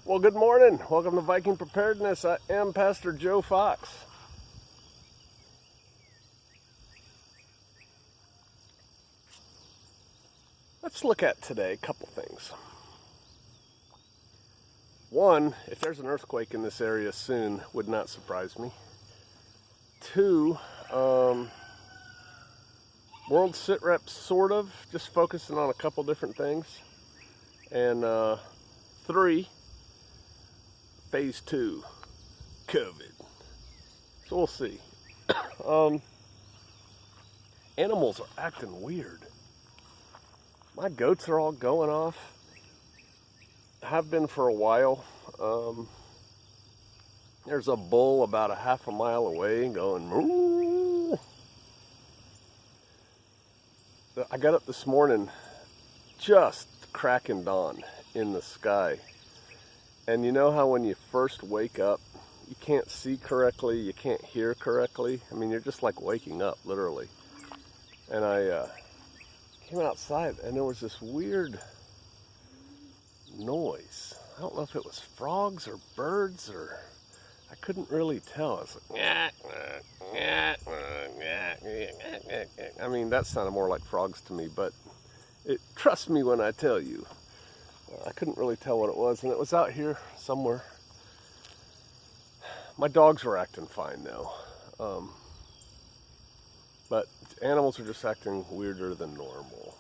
Well, good morning. Welcome to Viking Preparedness. I am Pastor Joe Fox. Let's look at today a couple things. One, if there's an earthquake in this area soon, would not surprise me. Two, World Sitrep, sort of, just focusing on a couple different things. And three, phase 2, COVID. So we'll see. Animals are acting weird. My goats are all going off. Have been for a while. There's a bull about a half a mile away going moo. I got up this morning just cracking dawn in the sky. And you know how when you first wake up, you can't see correctly, you can't hear correctly? I mean, you're just like waking up, literally. And I came outside and there was this weird noise. I don't know if it was frogs or birds or I couldn't really tell. I was like, I mean, that sounded more like frogs to me, but trust me when I tell you. I couldn't really tell what it was, and it was out here somewhere. My dogs were acting fine though, but animals are just acting weirder than normal.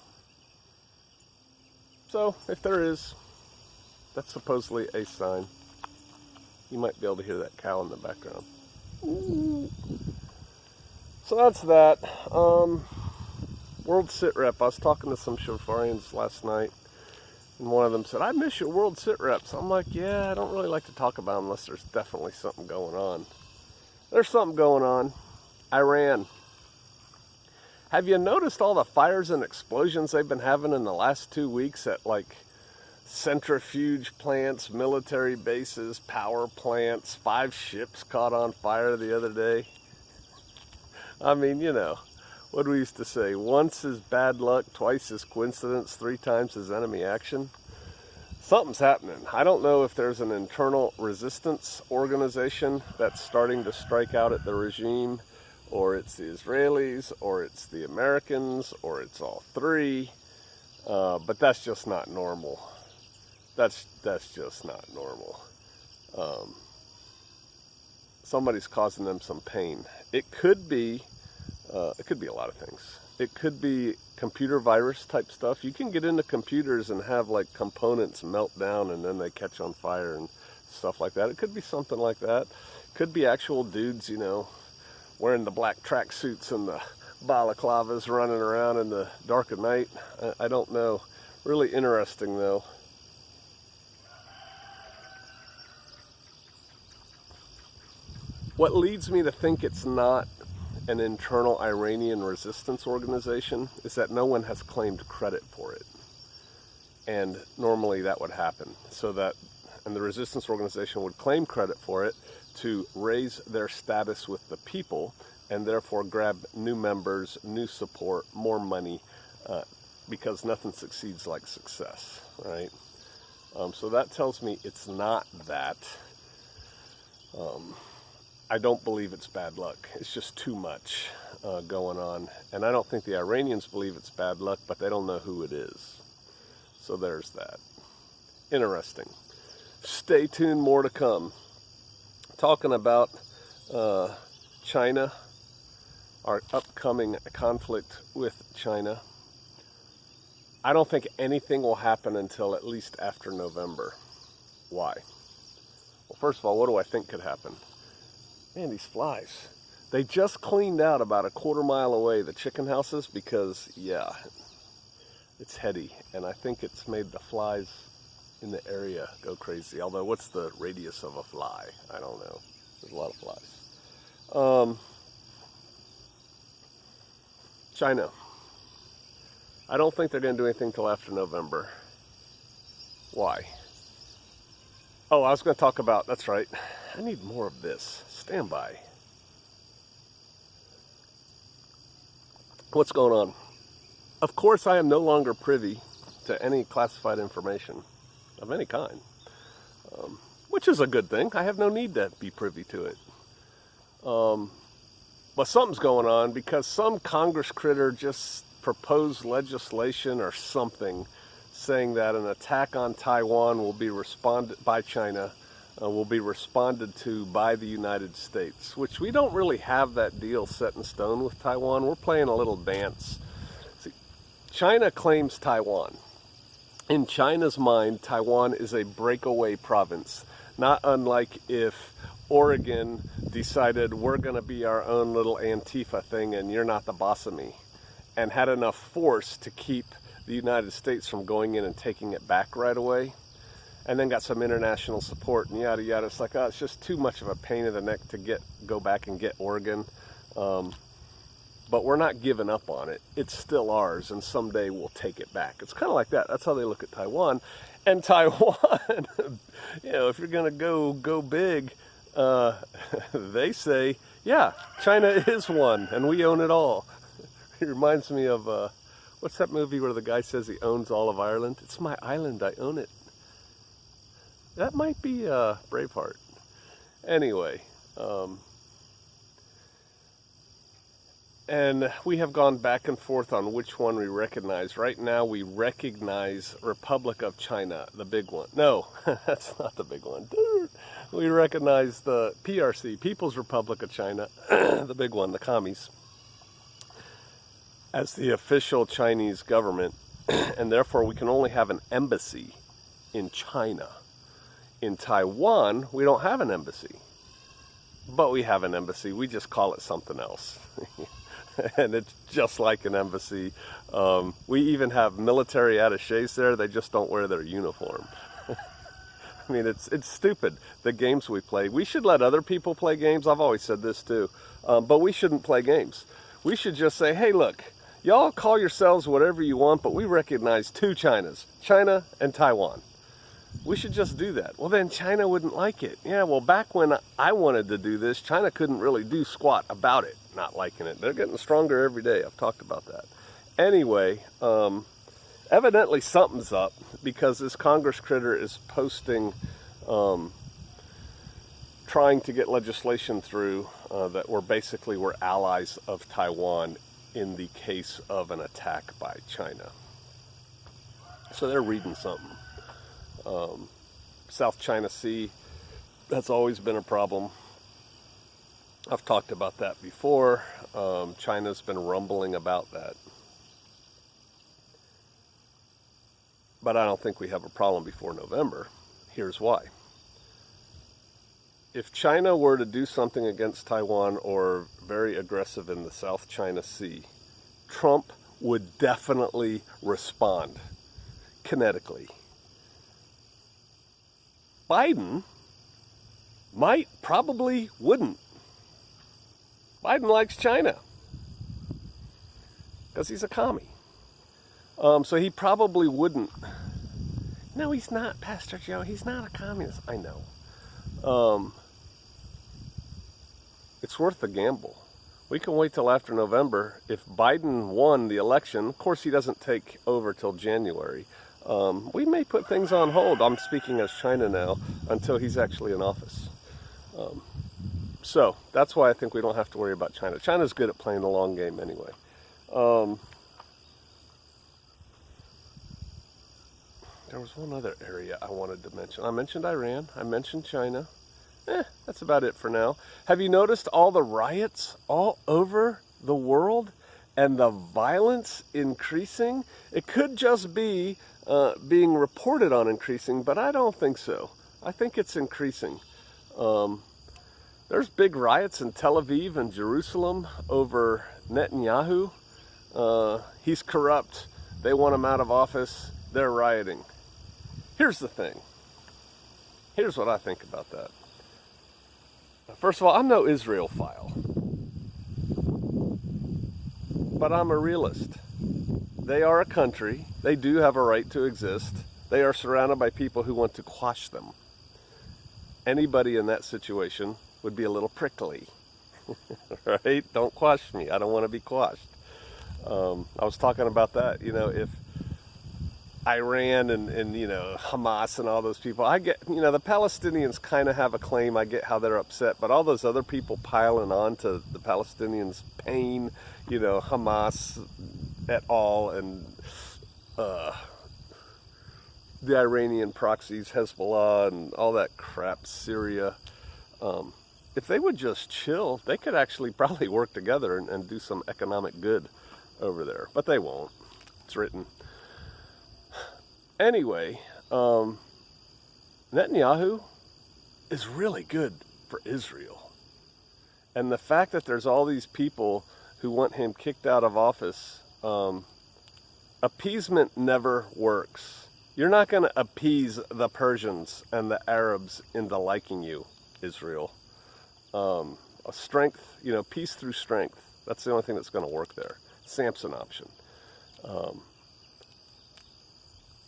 So if there is, that's supposedly a sign. You might be able to hear that cow in the background. So that's that. World Sitrep. I was talking to some Shofarians last night, and one of them said, "I miss your World Sitreps." I'm like, yeah, I don't really like to talk about them unless there's definitely something going on. There's something going on. Iran. Have you noticed all the fires and explosions they've been having in the last 2 weeks at like centrifuge plants, military bases, power plants? 5 ships caught on fire the other day. I mean, you know, what we used to say, once is bad luck, twice is coincidence, 3 times is enemy action. Something's happening. I don't know if there's an internal resistance organization that's starting to strike out at the regime, or it's the Israelis, or it's the Americans, or it's all 3. But that's just not normal. That's just not normal. Somebody's causing them some pain. It could be a lot of things. It could be computer virus type stuff. You can get into computers and have like components melt down and then they catch on fire and stuff like that. It could be something like that. Could be actual dudes, you know, wearing the black tracksuits and the balaclavas running around in the dark of night. I don't know. Really interesting though. What leads me to think it's not an internal Iranian resistance organization is that no one has claimed credit for it. And normally that would happen. And the resistance organization would claim credit for it to raise their status with the people and therefore grab new members, new support, more money, because nothing succeeds like success, right? So that tells me it's not that. I don't believe it's bad luck. It's just too much going on. And I don't think the Iranians believe it's bad luck, but they don't know who it is. So there's that. Interesting. Stay tuned, more to come. Talking about China, our upcoming conflict with China. I don't think anything will happen until at least after November. Why? Well, first of all, what do I think could happen? Man, these flies. They just cleaned out about a quarter-mile away the chicken houses because, yeah, it's heady. And I think it's made the flies in the area go crazy. Although, what's the radius of a fly? I don't know. There's a lot of flies. China. I don't think they're going to do anything till after November. Why? Oh, I was going to talk about, that's right. I need more of this. Stand by. What's going on? Of course, I am no longer privy to any classified information of any kind. which is a good thing. I have no need to be privy to it. But something's going on because some Congress critter just proposed legislation or something saying that an attack on Taiwan will be responded by China, will be responded to by the United States, which we don't really have that deal set in stone with Taiwan. We're playing a little dance. See, China claims Taiwan. In China's mind, Taiwan is a breakaway province, not unlike if Oregon decided we're going to be our own little Antifa thing and you're not the boss of me, and had enough force to keep the United States from going in and taking it back right away, and then got some international support and yada yada. It's like, oh, it's just too much of a pain in the neck to go back and get Oregon. But we're not giving up on it. It's still ours, and someday we'll take it back. It's kind of like that. That's how they look at Taiwan. And Taiwan, if you're going to go big, they say, yeah, China is one, and we own it all. It reminds me of, what's that movie where the guy says he owns all of Ireland? It's my island, I own it. That might be Braveheart. Anyway, and we have gone back and forth on which one we recognize. Right now we recognize Republic of China, the big one. No, that's not the big one. We recognize the PRC, People's Republic of China, the big one, the commies, as the official Chinese government, and therefore we can only have an embassy in China. In Taiwan, we don't have an embassy, but we have an embassy. We just call it something else. And it's just like an embassy. We even have military attachés there. They just don't wear their uniform. I mean, it's stupid, the games we play. We should let other people play games. I've always said this too. But we shouldn't play games. We should just say, hey, look, y'all call yourselves whatever you want, but we recognize two Chinas, China and Taiwan. We should just do that. Well, then China wouldn't like it. Yeah, well, back when I wanted to do this, China couldn't really do squat about it, not liking it. They're getting stronger every day. I've talked about that. Anyway, evidently something's up because this Congress critter is posting, trying to get legislation through that we're allies of Taiwan in the case of an attack by China. So they're reading something. South China Sea, that's always been a problem. I've talked about that before. China's been rumbling about that. But I don't think we have a problem before November. Here's why. If China were to do something against Taiwan or very aggressive in the South China Sea, Trump would definitely respond kinetically. Biden probably wouldn't. Biden likes China because he's a commie. So he probably wouldn't. No, he's not, Pastor Joe. He's not a communist. I know. It's worth the gamble. We can wait till after November. If Biden won the election, of course he doesn't take over till January. We may put things on hold. I'm speaking as China now until he's actually in office. So that's why I think we don't have to worry about China. China's good at playing the long game anyway. There was one other area I wanted to mention. I mentioned Iran. I mentioned China. That's about it for now. Have you noticed all the riots all over the world and the violence increasing? It could just be being reported on increasing, but I don't think so. I think it's increasing. There's big riots in Tel Aviv and Jerusalem over Netanyahu. He's corrupt. They want him out of office. They're rioting. Here's the thing. Here's what I think about that. First of all, I'm no Israel-phile, but I'm a realist. They are a country. They do have a right to exist. They are surrounded by people who want to quash them. Anybody in that situation would be a little prickly, right? Don't quash me. I don't want to be quashed. I was talking about that. You know, Iran and you know, Hamas and all those people. I get, you know, the Palestinians kind of have a claim. I get how they're upset, but all those other people piling on to the Palestinians' pain, you know, Hamas et al. And the Iranian proxies, Hezbollah and all that crap, Syria. If they would just chill, they could actually probably work together and do some economic good over there. But they won't. It's written. Anyway, Netanyahu is really good for Israel. And the fact that there's all these people who want him kicked out of office, appeasement never works. You're not going to appease the Persians and the Arabs into liking you, Israel. Strength, you know, peace through strength. That's the only thing that's going to work there. Samson option.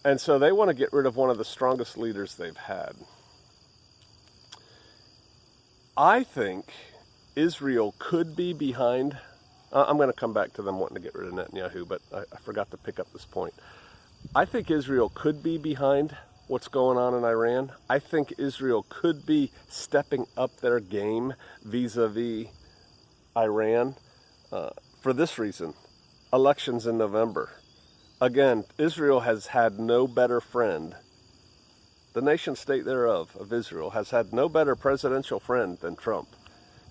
And so they want to get rid of one of the strongest leaders they've had. I think Israel could be behind. I'm going to come back to them wanting to get rid of Netanyahu, but I forgot to pick up this point. I think Israel could be behind what's going on in Iran. I think Israel could be stepping up their game vis-a-vis Iran for this reason. Elections in November. Again, Israel has had no better friend. The nation state thereof of Israel has had no better presidential friend than Trump.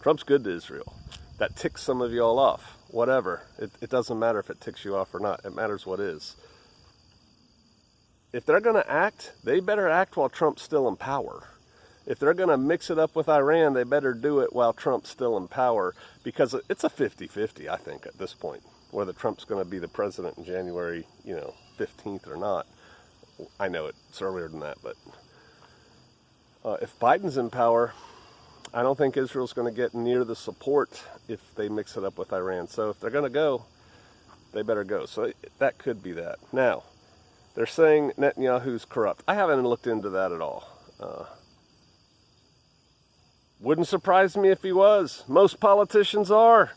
Trump's good to Israel. That ticks some of y'all off. Whatever. It doesn't matter if it ticks you off or not. It matters what is. If they're going to act, they better act while Trump's still in power. If they're going to mix it up with Iran, they better do it while Trump's still in power, because it's a 50-50, I think, at this point, whether Trump's going to be the president in January, 15th or not. I know it's earlier than that, but if Biden's in power, I don't think Israel's going to get near the support if they mix it up with Iran. So if they're going to go, they better go. So that could be that. Now, they're saying Netanyahu's corrupt. I haven't looked into that at all. Wouldn't surprise me if he was. Most politicians are.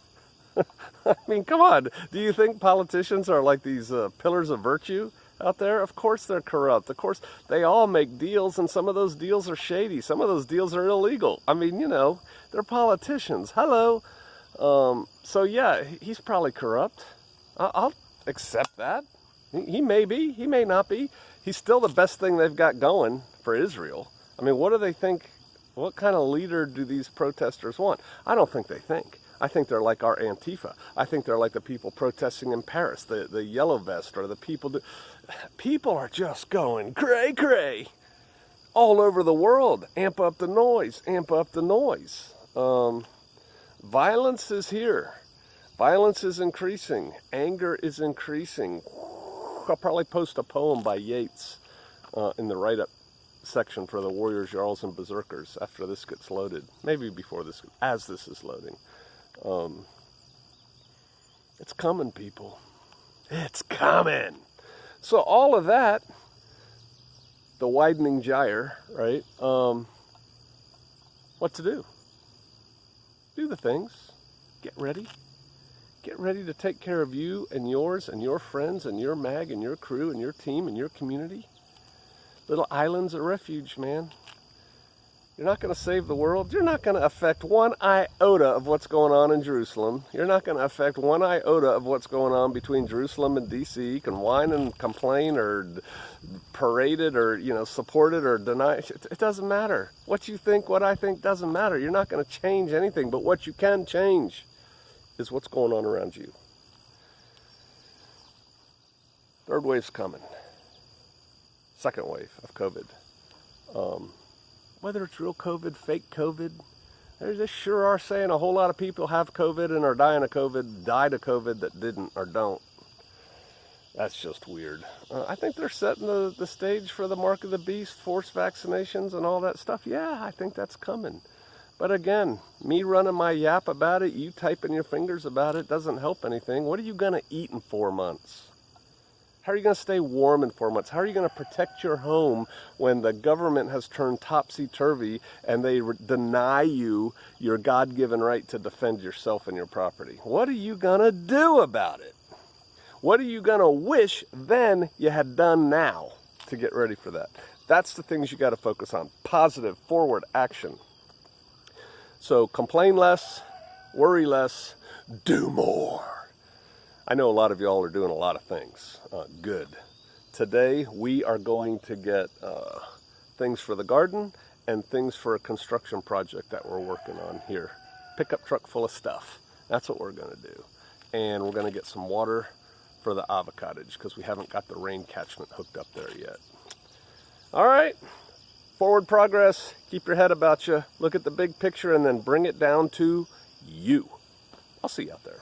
I mean, come on. Do you think politicians are like these pillars of virtue out there? Of course they're corrupt. Of course they all make deals, and some of those deals are shady. Some of those deals are illegal. I mean, they're politicians. Hello. So yeah, he's probably corrupt. I'll accept that. He may be. He may not be. He's still the best thing they've got going for Israel. I mean, what do they think? What kind of leader do these protesters want? I don't think they think. I think they're like our Antifa. I think they're like the people protesting in Paris, the yellow vest, or the people. People are just going cray-cray all over the world. Amp up the noise. Amp up the noise. Violence is here. Violence is increasing. Anger is increasing. I'll probably post a poem by Yeats in the write-up section for the Warriors, Jarls, and Berserkers after this gets loaded. Maybe before this, as this is loading. It's coming, people. It's coming. So all of that, the widening gyre, right? What to do? Do the things. Get ready. Get ready to take care of you and yours and your friends and your mag and your crew and your team and your community. Little islands of refuge, man. You're not going to save the world. You're not going to affect one iota of what's going on in Jerusalem. You're not going to affect one iota of what's going on between Jerusalem and D.C. You can whine and complain or parade it or, support it or deny it. It doesn't matter. What you think, what I think doesn't matter. You're not going to change anything. But what you can change is what's going on around you. Third wave's coming. Second wave of COVID. Whether it's real COVID, fake COVID, they sure are saying a whole lot of people have COVID and are dying of COVID, died of COVID that didn't or don't. That's just weird. I think they're setting the stage for the mark of the beast, forced vaccinations and all that stuff. Yeah, I think that's coming. But again, me running my yap about it, you typing your fingers about it, doesn't help anything. What are you going to eat in 4 months? How are you going to stay warm in 4 months? How are you going to protect your home when the government has turned topsy-turvy and they deny you your God-given right to defend yourself and your property? What are you going to do about it? What are you going to wish then you had done now to get ready for that? That's the things you got to focus on. Positive, forward action. So complain less, worry less, do more. I know a lot of y'all are doing a lot of things. Good. Today we are going to get things for the garden and things for a construction project that we're working on here. Pickup truck full of stuff. That's what we're going to do. And we're going to get some water for the avocadage because we haven't got the rain catchment hooked up there yet. All right, forward progress. Keep your head about you. Look at the big picture and then bring it down to you. I'll see you out there.